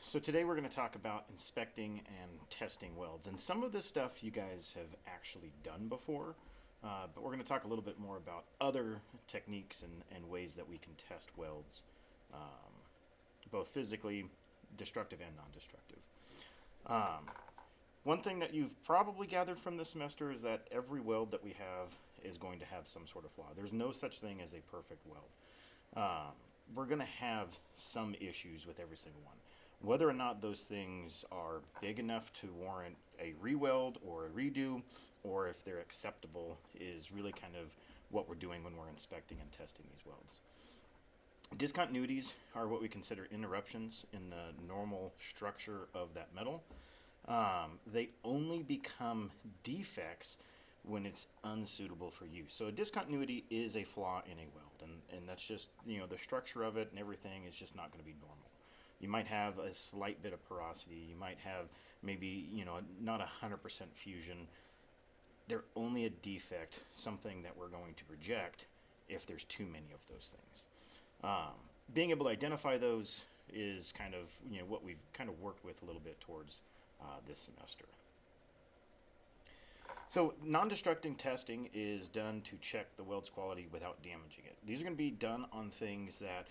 So today we're going to talk about inspecting and testing welds. And some of this stuff you guys have actually done before, but we're going to talk a little bit more about other techniques and ways that we can test welds, both physically, destructive and non-destructive. Um, One thing that you've probably gathered from this semester is that every weld that we have is going to have some sort of flaw. There's no such thing as a perfect weld. Um, we're going to have some issues with every single one. Whether or not those things are big enough to warrant a re-weld or a redo, or if they're acceptable, is really kind of what we're doing when we're inspecting and testing these welds. Discontinuities are what we consider interruptions in the normal structure of that metal. They only become defects when it's unsuitable for use. So a discontinuity is a flaw in a weld, and that's just, the structure of it and everything is just not going to be normal. You might have a slight bit of porosity. You might have maybe, not 100% fusion. They're only a defect, something that we're going to reject if there's too many of those things. Being able to identify those is kind of, what we've kind of worked with a little bit towards this semester. So non-destructing testing is done to check the weld's quality without damaging it. These are going to be done on things that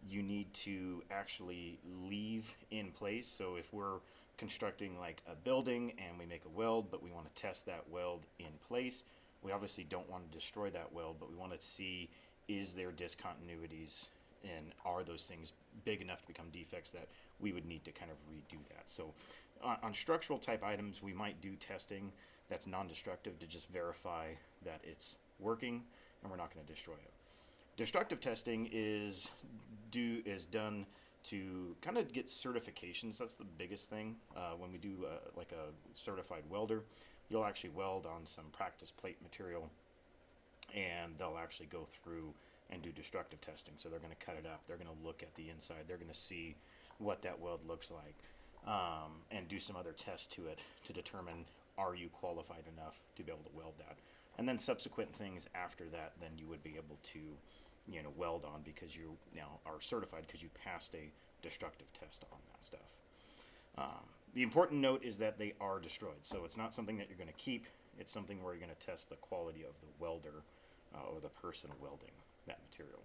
you need to actually leave in place. So if we're constructing like a building and we make a weld, but we want to test that weld in place, we obviously don't want to destroy that weld, but we want to see, is there discontinuities and are those things big enough to become defects that we would need to kind of redo that. So on structural type items, we might do testing that's non-destructive to just verify that it's working and we're not going to destroy it. Destructive testing is done to kind of get certifications. That's the biggest thing. When we do like a certified welder, you'll actually weld on some practice plate material, and they'll actually go through and do destructive testing. So they're going to cut it up. They're going to look at the inside. They're going to see what that weld looks like, and do some other tests to it to determine, are you qualified enough to be able to weld that. And then subsequent things after that, then you would be able to, weld on, because you now are certified because you passed a destructive test on that stuff. The important note is that they are destroyed. So it's not something that you're going to keep. It's something where you're going to test the quality of the welder or the person welding that material.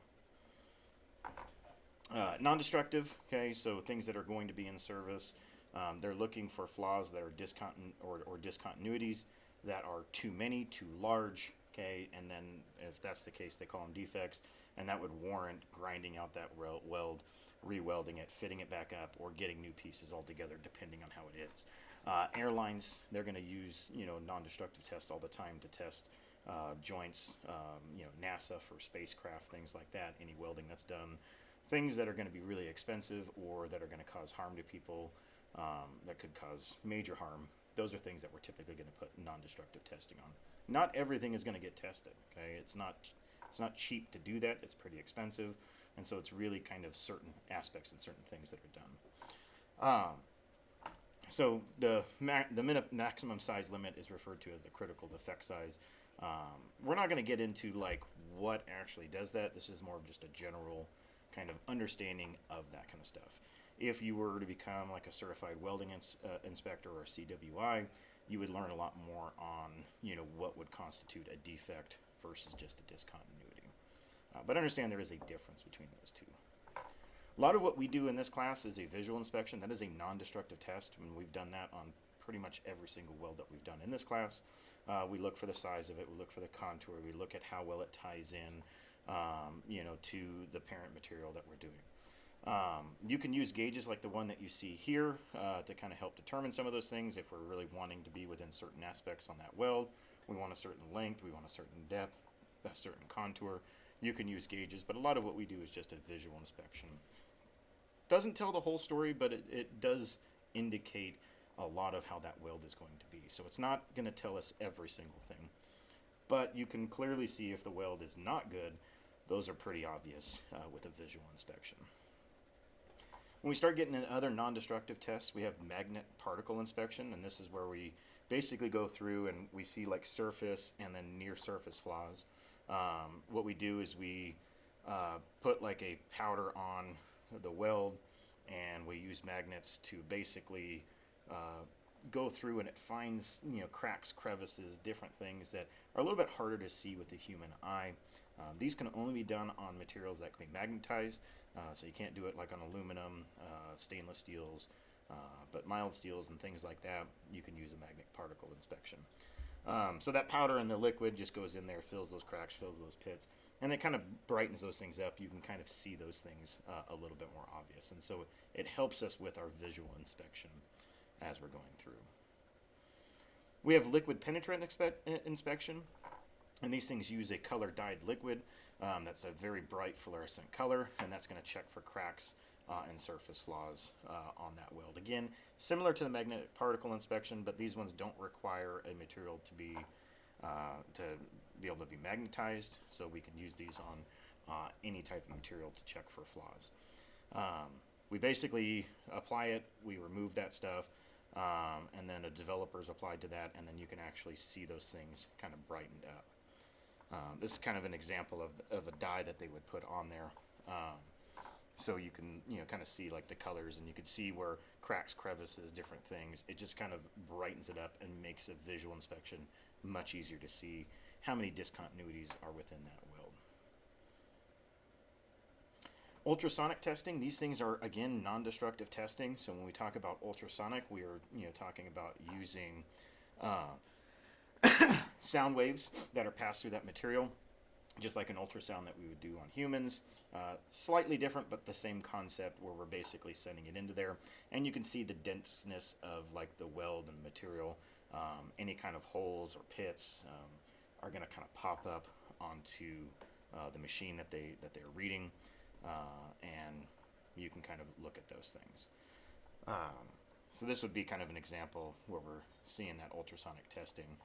Non-destructive, okay, so things that are going to be in service. They're looking for flaws that are or discontinuities that are too many, too large, okay, and then if that's the case, they call them defects, and that would warrant grinding out that weld, re-welding it, fitting it back up, or getting new pieces altogether, depending on how it is. Airlines, they're going to use, non-destructive tests all the time to test joints, NASA for spacecraft, things like that, any welding that's done. Things that are going to be really expensive or that are going to cause harm to people, that could cause major harm, those are things that we're typically going to put non-destructive testing on. Not everything is going to get tested, okay? It's not cheap to do that. It's pretty expensive, and so it's really kind of certain aspects and certain things that are done. So the maximum size limit is referred to as the critical defect size. We're not going to get into like what actually does that. This is more of just a general kind of understanding of that kind of stuff. If you were to become like a certified welding inspector or a CWI, you would learn a lot more on, what would constitute a defect versus just a discontinuity. But understand there is a difference between those two. A lot of what we do in this class is a visual inspection. That is a non-destructive test, and we've done that on pretty much every single weld that we've done in this class. We look for the size of it, we look for the contour, we look at how well it ties in, to the parent material that we're doing. You can use gauges like the one that you see here to kind of help determine some of those things. If we're really wanting to be within certain aspects on that weld, we want a certain length, we want a certain depth, a certain contour, you can use gauges, but a lot of what we do is just a visual inspection. Doesn't tell the whole story, but it does indicate a lot of how that weld is going to be. So it's not going to tell us every single thing, but you can clearly see if the weld is not good. Those are pretty obvious with a visual inspection. When we start getting into other non-destructive tests, we have magnet particle inspection, and this is where we basically go through and we see like surface and then near surface flaws. What we do is we put like a powder on the weld, and we use magnets to basically go through, and it finds cracks, crevices, different things that are a little bit harder to see with the human eye. These can only be done on materials that can be magnetized, so you can't do it like on aluminum, stainless steels, but mild steels and things like that, you can use a magnet particle inspection. So that powder in the liquid just goes in there, fills those cracks, fills those pits, and it kind of brightens those things up. You can kind of see those things a little bit more obvious, and so it helps us with our visual inspection as we're going through. We have liquid penetrant inspection, and these things use a color-dyed liquid that's a very bright fluorescent color, and that's going to check for cracks and surface flaws on that weld. Again, similar to the magnetic particle inspection, but these ones don't require a material to be able to be magnetized, so we can use these on any type of material to check for flaws. We basically apply it, we remove that stuff, and then a developer's applied to that, and then you can actually see those things kind of brightened up. This is kind of an example of a dye that they would put on there. So you can kind of see like the colors, and you can see where cracks, crevices, different things. It just kind of brightens it up and makes a visual inspection much easier to see how many discontinuities are within that weld. Ultrasonic testing, these things are again non-destructive testing. So when we talk about ultrasonic, we are talking about using sound waves that are passed through that material, just like an ultrasound that we would do on humans. Slightly different, but the same concept, where we're basically sending it into there, and you can see the denseness of like the weld and material. Any kind of holes or pits are going to kind of pop up onto the machine that they're reading, and you can kind of look at those things. So this would be kind of an example where we're seeing that ultrasonic testing.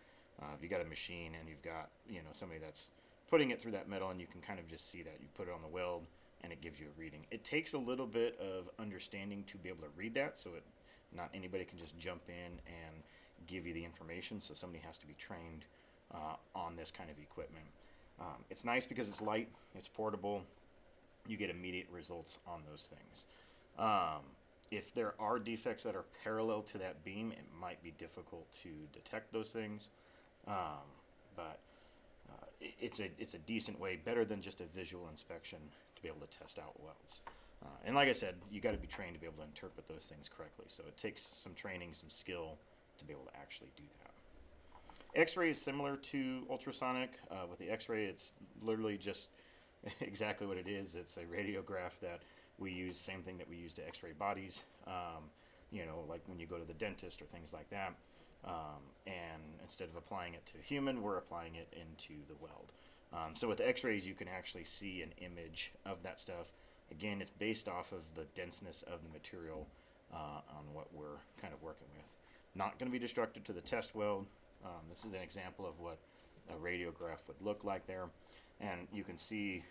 If you got a machine and you've got somebody that's putting it through that metal, and you can kind of just see that. You put it on the weld, and it gives you a reading. It takes a little bit of understanding to be able to read that, so not anybody can just jump in and give you the information, so somebody has to be trained on this kind of equipment. It's nice because it's light, it's portable, you get immediate results on those things. If there are defects that are parallel to that beam, it might be difficult to detect those things, but it's a decent way, better than just a visual inspection, to be able to test out welds. And like I said, you got to be trained to be able to interpret those things correctly. So it takes some training, some skill to be able to actually do that. X-ray is similar to ultrasonic. With the X-ray, it's literally just exactly what it is. It's a radiograph that we use, same thing that we use to X-ray bodies. Like when you go to the dentist or things like that. And instead of applying it to a human, we're applying it into the weld. So with X-rays, you can actually see an image of that stuff. Again, it's based off of the denseness of the material on what we're kind of working with. Not going to be destructive to the test weld. This is an example of what a radiograph would look like there. And you can see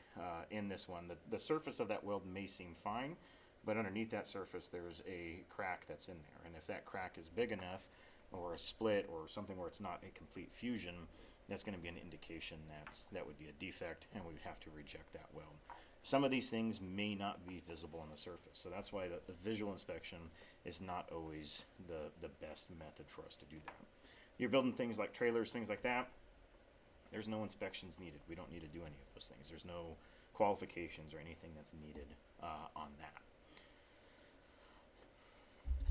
in this one that the surface of that weld may seem fine, but underneath that surface there's a crack that's in there. And if that crack is big enough, or a split, or something where it's not a complete fusion, that's going to be an indication that would be a defect, and we would have to reject that weld. Some of these things may not be visible on the surface, so that's why the visual inspection is not always the best method for us to do that. You're building things like trailers, things like that, there's no inspections needed. We don't need to do any of those things. There's no qualifications or anything that's needed on that.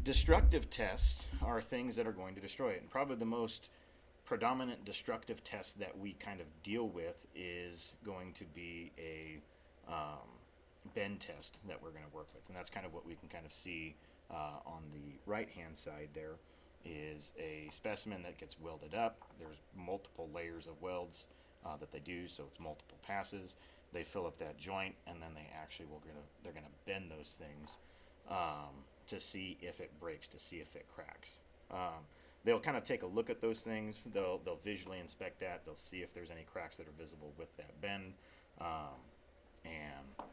Destructive tests are things that are going to destroy it, and probably the most predominant destructive test that we kind of deal with is going to be a bend test that we're going to work with, and that's kind of what we can kind of see on the right hand side. There is a specimen that gets welded up. There's multiple layers of welds that they do, so it's multiple passes. They fill up that joint, and then they actually they're gonna bend those things to see if it breaks, to see if it cracks. They'll kind of take a look at those things. They'll visually inspect that. They'll see if there's any cracks that are visible with that bend, and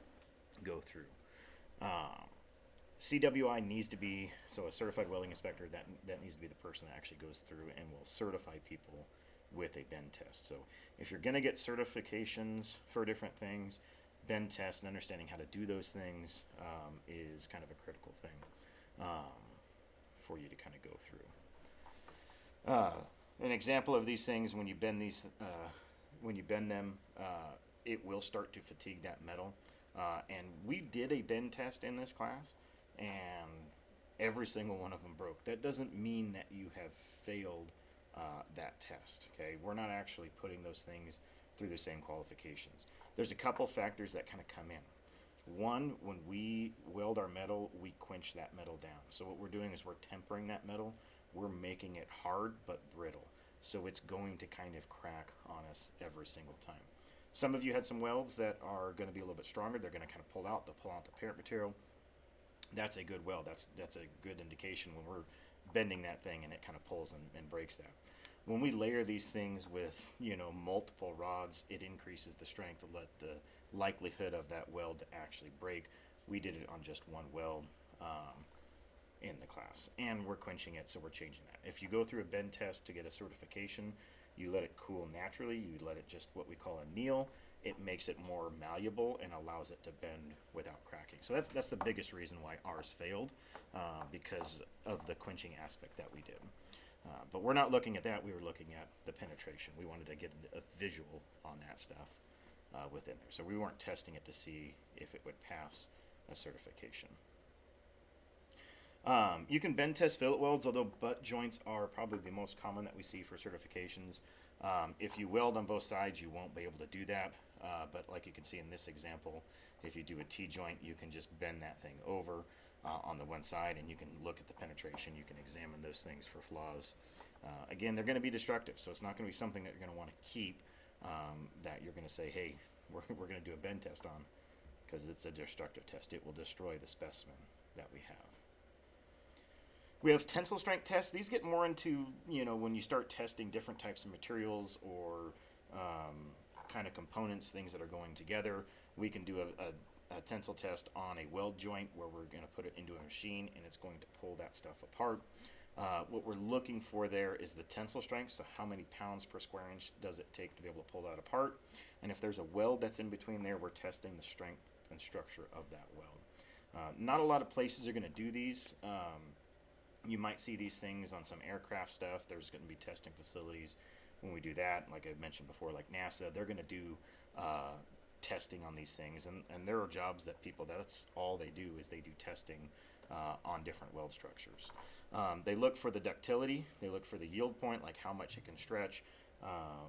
go through. CWI needs to be, so a certified welding inspector, that needs to be the person that actually goes through and will certify people with a bend test. So if you're going to get certifications for different things, bend test and understanding how to do those things is kind of a critical thing um, for you to kind of go through. An example of these things, when you bend them, it will start to fatigue that metal. And we did a bend test in this class, and every single one of them broke. That doesn't mean that you have failed that test. Okay, we're not actually putting those things through the same qualifications. There's a couple factors that kind of come in. One, when we weld our metal, we quench that metal down. So what we're doing is we're tempering that metal. We're making it hard but brittle. So it's going to kind of crack on us every single time. Some of you had some welds that are going to be a little bit stronger. They're going to kind of pull out. They'll pull out the parent material. That's a good weld. That's a good indication when we're bending that thing and it kind of pulls and breaks that. When we layer these things with, multiple rods, it increases the strength to let the likelihood of that weld to actually break. We did it on just one weld in the class, and we're quenching it, so we're changing that. If you go through a bend test to get a certification, you let it cool naturally. You let it just what we call anneal. It makes it more malleable and allows it to bend without cracking. So that's the biggest reason why ours failed, because of the quenching aspect that we did. But we're not looking at that. We were looking at the penetration. We wanted to get a visual on that stuff within there. So we weren't testing it to see if it would pass a certification. You can bend test fillet welds, although butt joints are probably the most common that we see for certifications. If you weld on both sides, you won't be able to do that. But like you can see in this example, if you do a T-joint, you can just bend that thing over on the one side, and you can look at the penetration. You can examine those things for flaws. Again, they're going to be destructive, so it's not going to be something that you're going to want to keep, that you're going to say, hey, we're going to do a bend test on, because it's a destructive test. It will destroy the specimen that we have. We have tensile strength tests. These get more into, when you start testing different types of materials or kind of components, things that are going together. We can do a tensile test on a weld joint where we're going to put it into a machine and it's going to pull that stuff apart. What we're looking for there is the tensile strength, so how many pounds per square inch does it take to be able to pull that apart. And if there's a weld that's in between there, we're testing the strength and structure of that weld. Not a lot of places are going to do these. You might see these things on some aircraft stuff. There's going to be testing facilities when we do that. Like I mentioned before, like NASA, they're going to do testing on these things. And there are jobs that that's all they do is they do testing on different weld structures. They look for the ductility. They look for the yield point, like how much it can stretch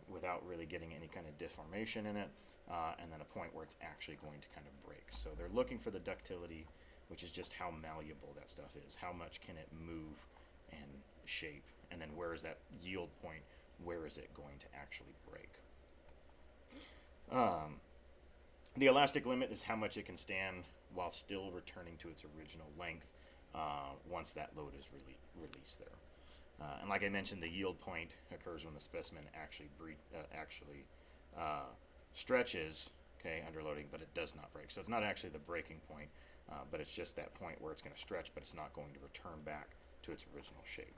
without really getting any kind of deformation in it. And then a point where it's actually going to kind of break. So they're looking for the ductility, which is just how malleable that stuff is. How much can it move and shape? And then where is that yield point? Where is it going to actually break? The elastic limit is how much it can stand while still returning to its original length once that load is released there. And like I mentioned, the yield point occurs when the specimen actually stretches, under loading, but it does not break. So it's not actually the breaking point. But it's just that point where it's going to stretch, but it's not going to return back to its original shape.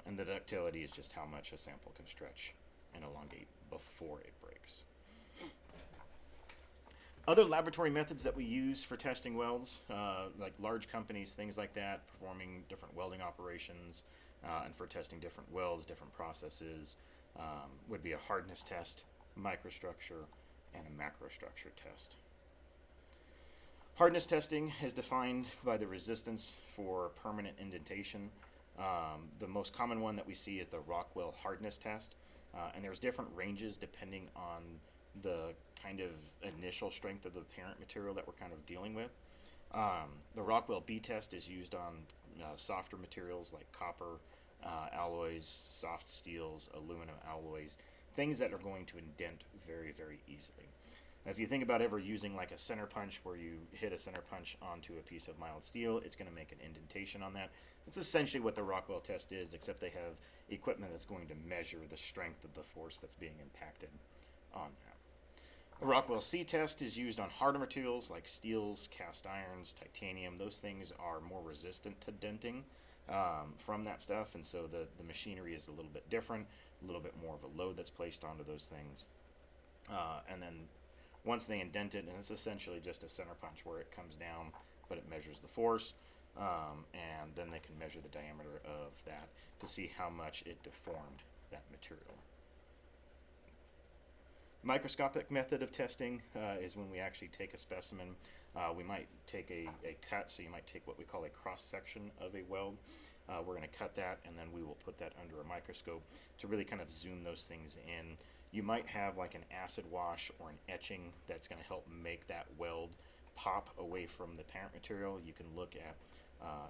And the ductility is just how much a sample can stretch and elongate before it breaks. Other laboratory methods that we use for testing welds, like large companies, things like that, performing different welding operations, and for testing different welds, different processes, would be a hardness test, microstructure, and a macrostructure test. Hardness testing is defined by the resistance for permanent indentation. The most common one that we see is the Rockwell hardness test, and there's different ranges depending on the kind of initial strength of the parent material that we're kind of dealing with. The Rockwell B test is used on softer materials like copper alloys, soft steels, aluminum alloys, things that are going to indent very, very easily. If you think about ever using like a center punch where you hit a center punch onto a piece of mild steel, it's going to make an indentation on that. It's essentially what the Rockwell test is, except they have equipment that's going to measure the strength of the force that's being impacted on that. The Rockwell C test is used on harder materials like steels, cast irons, titanium. Those things are more resistant to denting from that stuff, and so the machinery is a little bit different, a little bit more of a load that's placed onto those things. And then once they indent it, and it's essentially just a center punch where it comes down, but it measures the force, and then they can measure the diameter of that to see how much it deformed that material. Microscopic method of testing is when we actually take a specimen. We might take a cut, so you might take what we call a cross-section of a weld. We're going to cut that, and then we will put that under a microscope to really kind of zoom those things in. You might have like an acid wash or an etching that's going to help make that weld pop away from the parent material. You can look at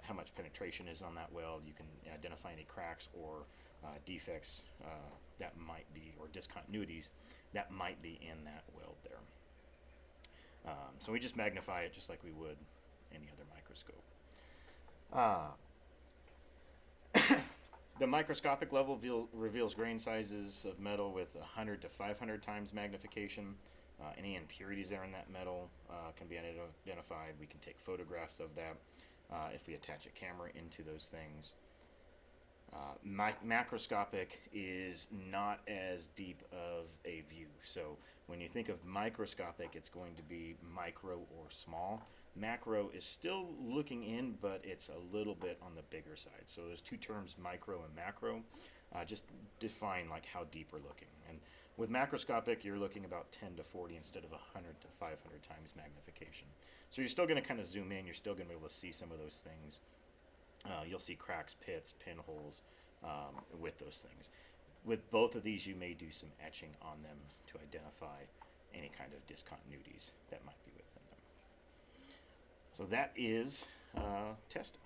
how much penetration is on that weld. You can identify any cracks or defects that might be, or discontinuities that might be in that weld there. So we just magnify it just like we would any other microscope. The microscopic level reveals grain sizes of metal with 100 to 500 times magnification. Any impurities there in that metal can be identified. We can take photographs of that if we attach a camera into those things. Macroscopic is not as deep of a view. So when you think of microscopic, it's going to be micro or small. Macro is still looking in, but it's a little bit on the bigger side. So there's two terms, micro and macro. Just define like how deep we're looking. And with macroscopic, you're looking about 10 to 40 instead of 100 to 500 times magnification. So you're still going to kind of zoom in. You're still going to be able to see some of those things. You'll see cracks, pits, pinholes with those things. With both of these, you may do some etching on them to identify any kind of discontinuities that might be within them. So that is testing.